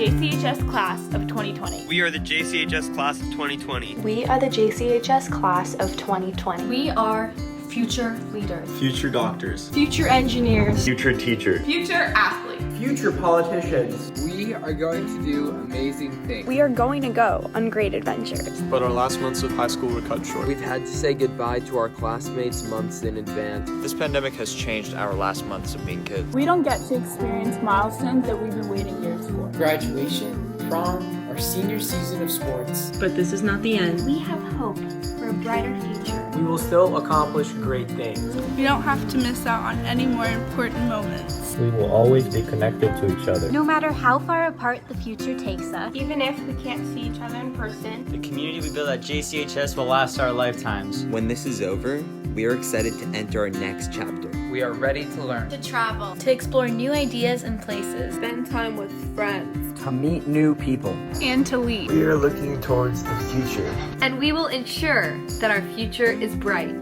JCHS class of 2020. We are the JCHS class of 2020. We are the JCHS class of 2020. We are future leaders. Future doctors. Future engineers. Future teachers. Future athletes. Future politicians. We are going to do amazing things. We are going to go on great adventures. But our last months of high school were cut short. We've had to say goodbye to our classmates months in advance. This pandemic has changed our last months of being kids. We don't get to experience milestones that we've been waiting years for. Graduation, prom, our senior season of sports. But this is not the end. We have hope for a brighter future. We will still accomplish great things. We don't have to miss out on any more important moments. We will always be connected to each other. No matter how far apart the future takes us. Even if we can't see each other in person. The community we build at JCHS will last our lifetimes. When this is over, we are excited to enter our next chapter. We are ready to learn. To travel. To explore new ideas and places. Spend time with friends. To meet new people. And to lead. We are looking towards the future. And we will ensure that our future is bright.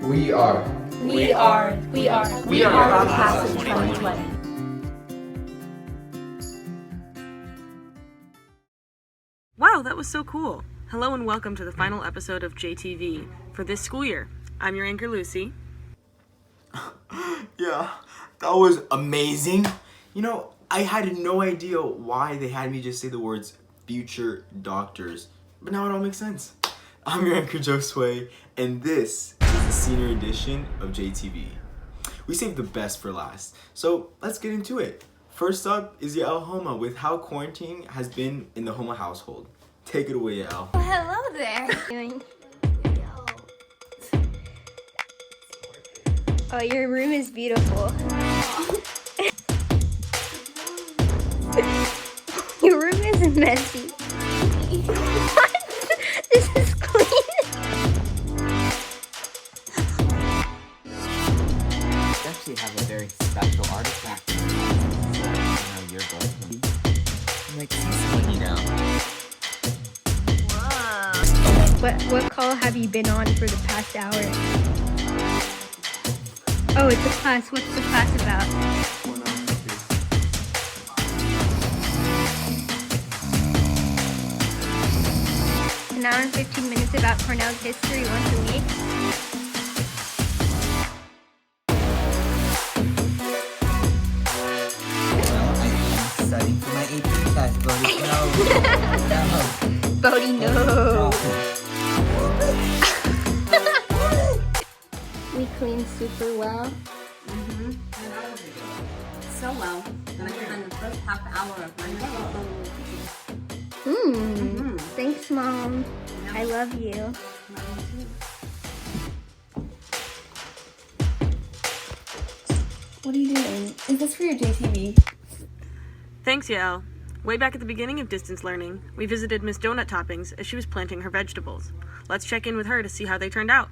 We are. We are the class of 2020. Wow, that was so cool. Hello and welcome to the final episode of JTV for this school year. I'm your anchor, Lucy. Yeah, that was amazing. You know, I had no idea why they had me just say the words future doctors, but now it all makes sense. I'm your anchor, Josue, and this is the senior edition of JTV. We saved the best for last, so let's get into it. First up is Yael Homa with how quarantining has been in the Homa household. Take it away, Yael. Oh, hello there. Oh, your room is beautiful. Your room is messy. What? This is clean. We actually have a very special artifact. You're both like someone you know. Whoa. What call have you been on for the past hour? Oh, it's a class. What's the class about? An hour and 15 minutes about Cornell's history once a week. Well, I am studying for my AP class, Bodie. No. Bodie, no. We clean super well. So well. And I spent the first half hour of my Thanks, Mom. I love you. What are you doing? Is this for your JTV? Thanks, Yael. Way back at the beginning of distance learning, we visited Miss Donut Toppings as she was planting her vegetables. Let's check in with her to see how they turned out.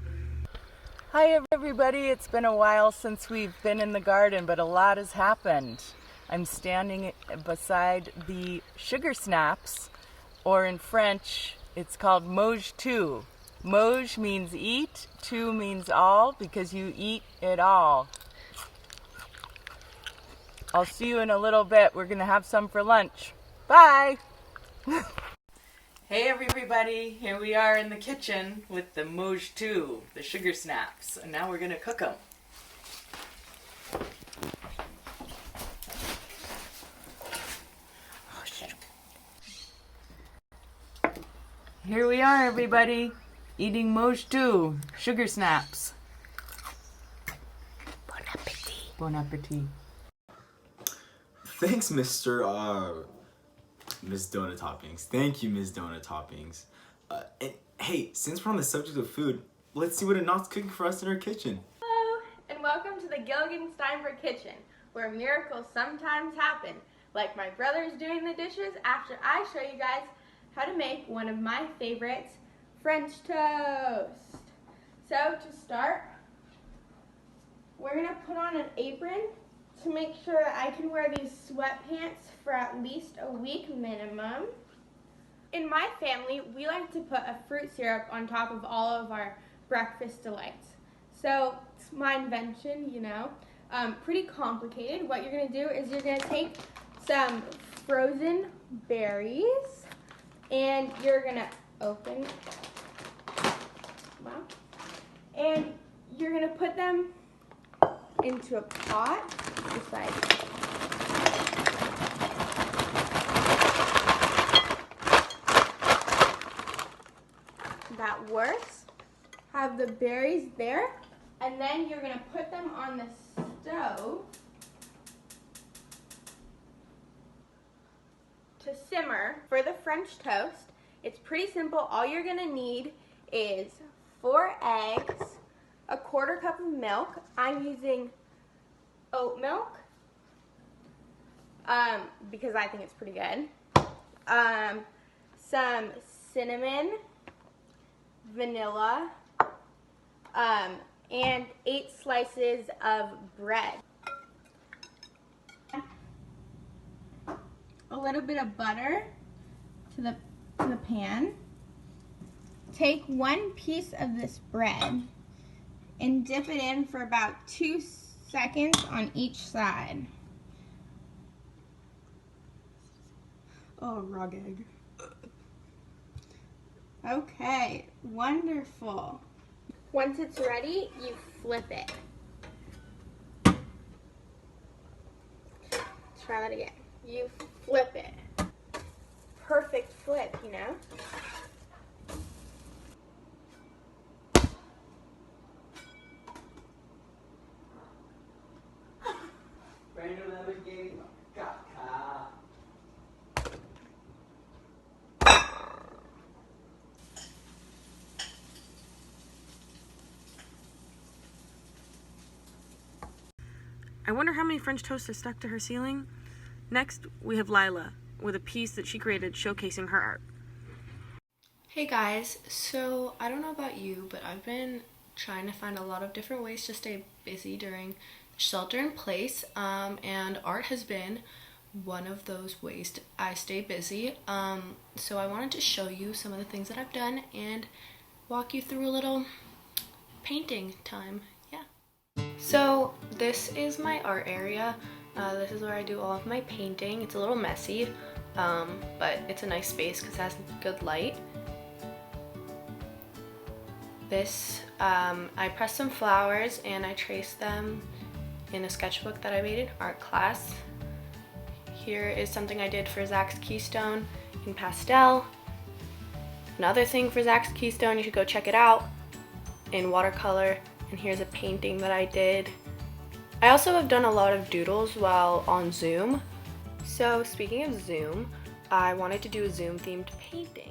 Hi everybody, it's been a while since we've been in the garden, but a lot has happened. I'm standing beside the sugar snaps, or in French, it's called Moj tout. Moj means eat, tout means all, because you eat it all. I'll see you in a little bit. We're gonna have some for lunch. Bye! Hey everybody, here we are in the kitchen with the Moj tout, the sugar snaps, and now we're gonna cook them. Here we are everybody, eating Moj tout, sugar snaps. Bon appetit. Bon appetit. Thanks, Miss Donut Toppings. Thank you, Miss Donut Toppings. And hey, since we're on the subject of food, let's see what Anat's cooking for us in her kitchen. Hello, and welcome to the Gilligan Steinberg kitchen, where miracles sometimes happen, like my brother's doing the dishes after I show you guys how to make one of my favorites, French toast. So to start, we're gonna put on an apron to make sure that I can wear these sweatpants for at least a week minimum. In my family, we like to put a fruit syrup on top of all of our breakfast delights. So it's my invention, you know. Pretty complicated. What you're gonna do is you're gonna take some frozen berries, and you're gonna open, wow, and you're gonna put them into a pot, just like that works. Have the berries there, and then you're gonna put them on the stove to simmer. For the French toast, it's pretty simple. All you're gonna need is 4 eggs, a 1/4 cup of milk. I'm using oat milk because I think it's pretty good. Some cinnamon, vanilla, and 8 slices of bread. A little bit of butter to the pan. Take 1 piece of this bread and dip it in for about 2 seconds on each side. Oh, raw egg. Okay, wonderful. Once it's ready, you flip it. Try that again. You flip it. Perfect flip, you know? I wonder how many French toasts are stuck to her ceiling. Next, we have Lila, with a piece that she created showcasing her art. Hey guys, so I don't know about you, but I've been trying to find a lot of different ways to stay busy during shelter in place, and art has been one of those ways I stay busy. So I wanted to show you some of the things that I've done and walk you through a little painting time. So this is my art area. This is where I do all of my painting. It's a little messy, but it's a nice space because it has good light. This, I pressed some flowers and I traced them in a sketchbook that I made in art class. Here is something I did for Zach's Keystone in pastel. Another thing for Zach's Keystone, you should go check it out, in watercolor. And here's a painting that I did. I also have done a lot of doodles while on Zoom. So speaking of Zoom, I wanted to do a Zoom themed painting.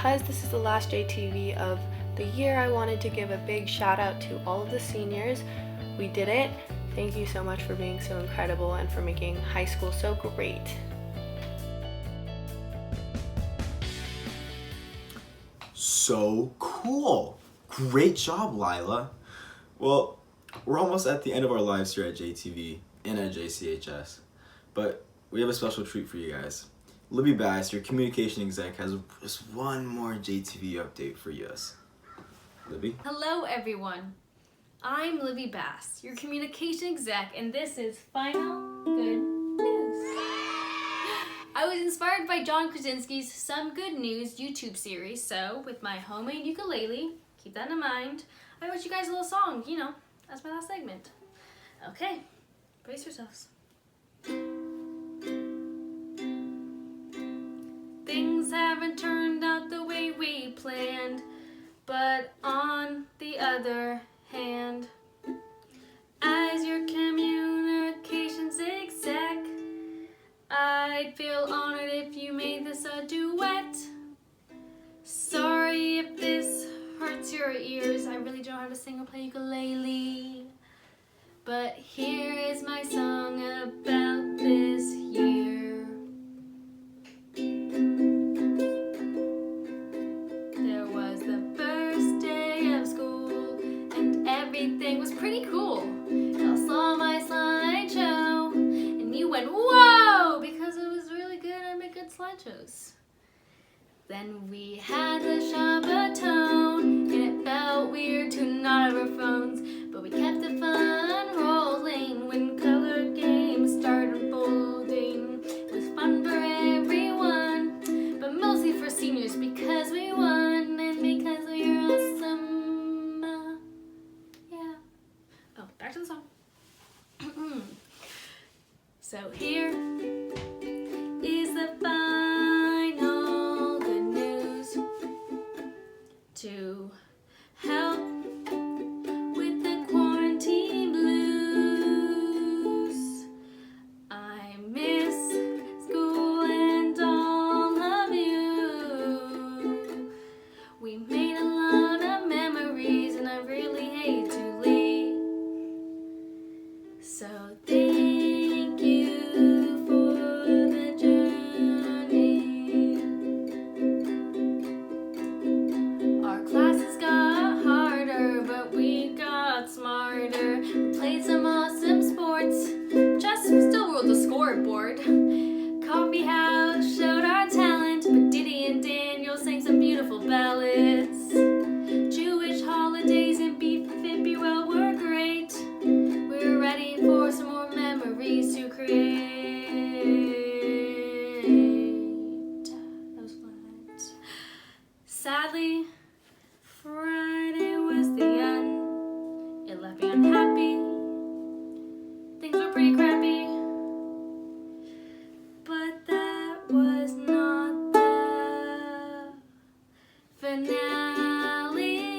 because this is the last JTV of the year, I wanted to give a big shout out to all of the seniors. We did it. Thank you so much for being so incredible and for making high school so great. So cool. Great job, Lila. Well, we're almost at the end of our lives here at JTV and at JCHS, but we have a special treat for you guys. Libby Bass, your communication exec, has just one more JTV update for you. Libby? Hello everyone. I'm Libby Bass, your communication exec, and this is Final Good News. I was inspired by John Krasinski's Some Good News YouTube series, so with my homemade ukulele, keep that in mind, I wrote you guys a little song, you know, as my last segment. Okay, brace yourselves. Things haven't turned out the way we planned, but on the other hand, as your communications exec, I'd feel honored if you made this a duet. Sorry if this hurts your ears, I really don't know how to sing or play ukulele, but here is my song about this year. There was the first day of school and everything was pretty cool. Y'all saw my slideshow and you went whoa because it was really good. I make good slideshows. Then we had the Shabbatone and it felt weird to not have our phones, but we kept the fun rolling when color games started unfolding. It was fun for everyone, but mostly for seniors because we won and because we were awesome. Yeah. Oh, back to the song. So here is the final good news to help with the quarantine blues. I miss school and all of you. We made a lot of memories and I really hate to leave. So thank you for the journey. Our classes got harder, but we got smarter. We played some awesome sports, just still ruled the scoreboard. Coffee house showed our talent, but Diddy and Daniel sang some beautiful ballads. Jewish holidays and beef February were great. We're ready for some more memories to create. That was fun. Sadly, Friday was the end. It left me unhappy. Things were pretty crappy. But that was not the finale.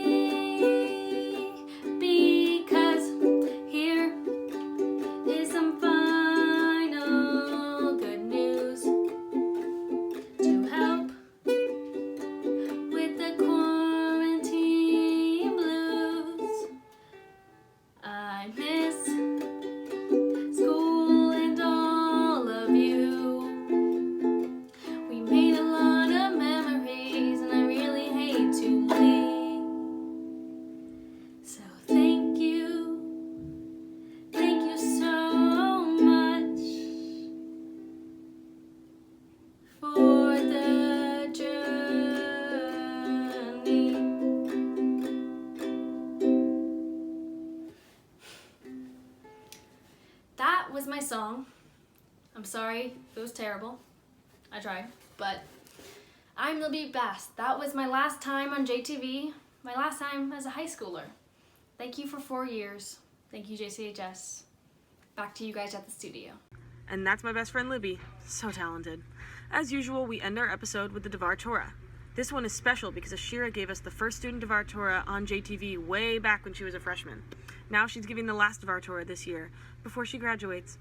Because here is some final good news to help with the quarantine blues. I miss school and all of you. We made a lot of memories and I really hate to leave. So thank you so much for the journey. That was my song. I'm sorry if it was terrible. I tried, but I'm Libby Bass. That was my last time on JTV, my last time as a high schooler. Thank you for 4 years. Thank you, JCHS. Back to you guys at the studio. And that's my best friend Libby. So talented. As usual, we end our episode with the Devar Torah. This one is special because Ashira gave us the first student Devar Torah on JTV way back when she was a freshman. Now she's giving the last Devar Torah this year, before she graduates.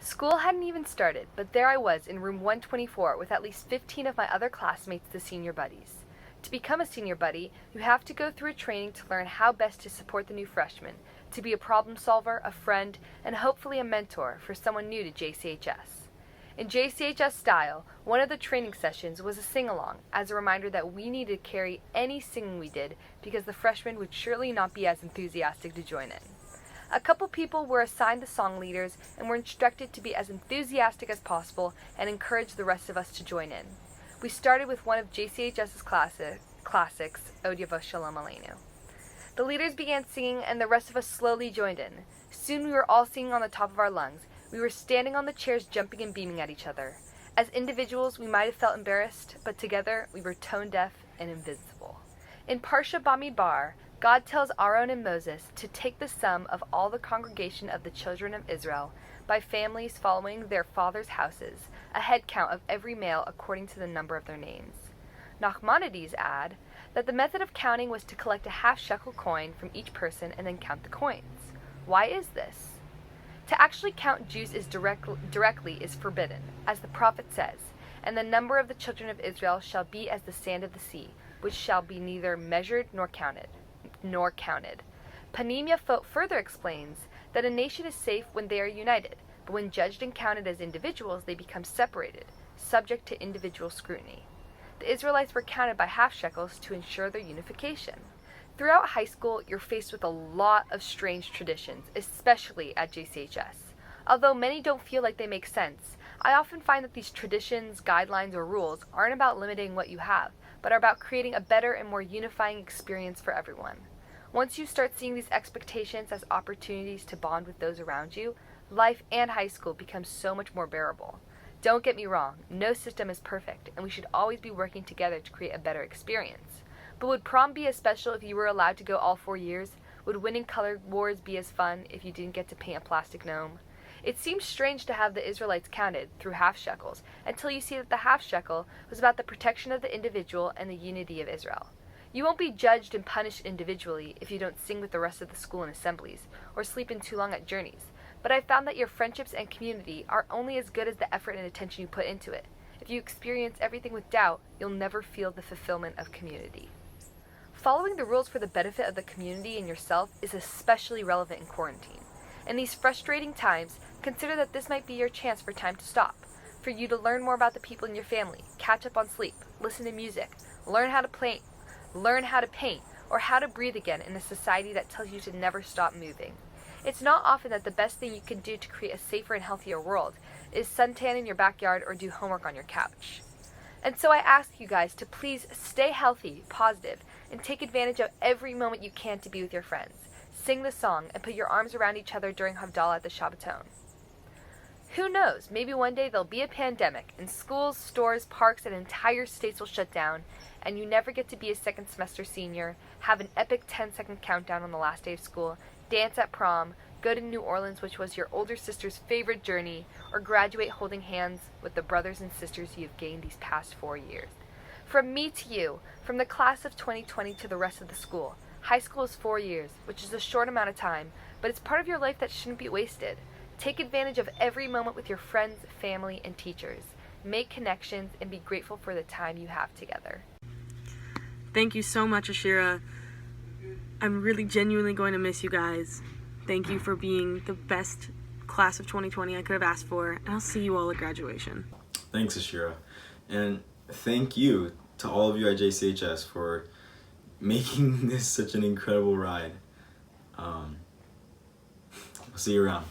School hadn't even started, but there I was in room 124 with at least 15 of my other classmates, the senior buddies. To become a senior buddy, you have to go through a training to learn how best to support the new freshman, to be a problem solver, a friend, and hopefully a mentor for someone new to JCHS. In JCHS style, one of the training sessions was a sing-along, as a reminder that we needed to carry any singing we did because the freshmen would surely not be as enthusiastic to join in. A couple people were assigned the song leaders and were instructed to be as enthusiastic as possible and encourage the rest of us to join in. We started with one of JCHS's classics, Odia Shalom Aleinu. The leaders began singing and the rest of us slowly joined in. Soon we were all singing on the top of our lungs. We were standing on the chairs jumping and beaming at each other. As individuals, we might have felt embarrassed, but together we were tone deaf and invincible. In Parsha Bamidbar, God tells Aaron and Moses to take the sum of all the congregation of the children of Israel by families following their fathers' houses, a head count of every male according to the number of their names. Nachmanides add that the method of counting was to collect a half-shekel coin from each person and then count the coins. Why is this? To actually count Jews directly is forbidden, as the prophet says, and the number of the children of Israel shall be as the sand of the sea, which shall be neither measured nor counted. Panimya further explains that a nation is safe when they are united, but when judged and counted as individuals, they become separated, subject to individual scrutiny. The Israelites were counted by half shekels to ensure their unification. Throughout high school, you're faced with a lot of strange traditions, especially at JCHS. Although many don't feel like they make sense, I often find that these traditions, guidelines, or rules aren't about limiting what you have, but are about creating a better and more unifying experience for everyone. Once you start seeing these expectations as opportunities to bond with those around you, life and high school becomes so much more bearable. Don't get me wrong, no system is perfect, and we should always be working together to create a better experience. But would prom be as special if you were allowed to go all 4 years? Would winning color wars be as fun if you didn't get to paint a plastic gnome? It seems strange to have the Israelites counted through half shekels until you see that the half shekel was about the protection of the individual and the unity of Israel. You won't be judged and punished individually if you don't sing with the rest of the school in assemblies or sleep in too long at journeys, but I found that your friendships and community are only as good as the effort and attention you put into it. If you experience everything with doubt, you'll never feel the fulfillment of community. Following the rules for the benefit of the community and yourself is especially relevant in quarantine. In these frustrating times, consider that this might be your chance for time to stop, for you to learn more about the people in your family, catch up on sleep, listen to music, learn how to paint, or how to breathe again in a society that tells you to never stop moving. It's not often that the best thing you can do to create a safer and healthier world is suntan in your backyard or do homework on your couch. And so I ask you guys to please stay healthy, positive, and take advantage of every moment you can to be with your friends. Sing the song and put your arms around each other during Havdalah at the Shabbaton. Who knows, maybe one day there'll be a pandemic and schools, stores, parks, and entire states will shut down and you never get to be a second semester senior, have an epic 10-second countdown on the last day of school, dance at prom, go to New Orleans, which was your older sister's favorite journey, or graduate holding hands with the brothers and sisters you have gained these past 4 years. From me to you, from the class of 2020 to the rest of the school, high school is 4 years, which is a short amount of time, but it's part of your life that shouldn't be wasted. Take advantage of every moment with your friends, family, and teachers. Make connections and be grateful for the time you have together. Thank you so much, Ashira. I'm really genuinely going to miss you guys. Thank you for being the best class of 2020 I could have asked for, and I'll see you all at graduation. Thanks, Ashira. And thank you to all of you at JCHS for making this such an incredible ride. I'll see you around.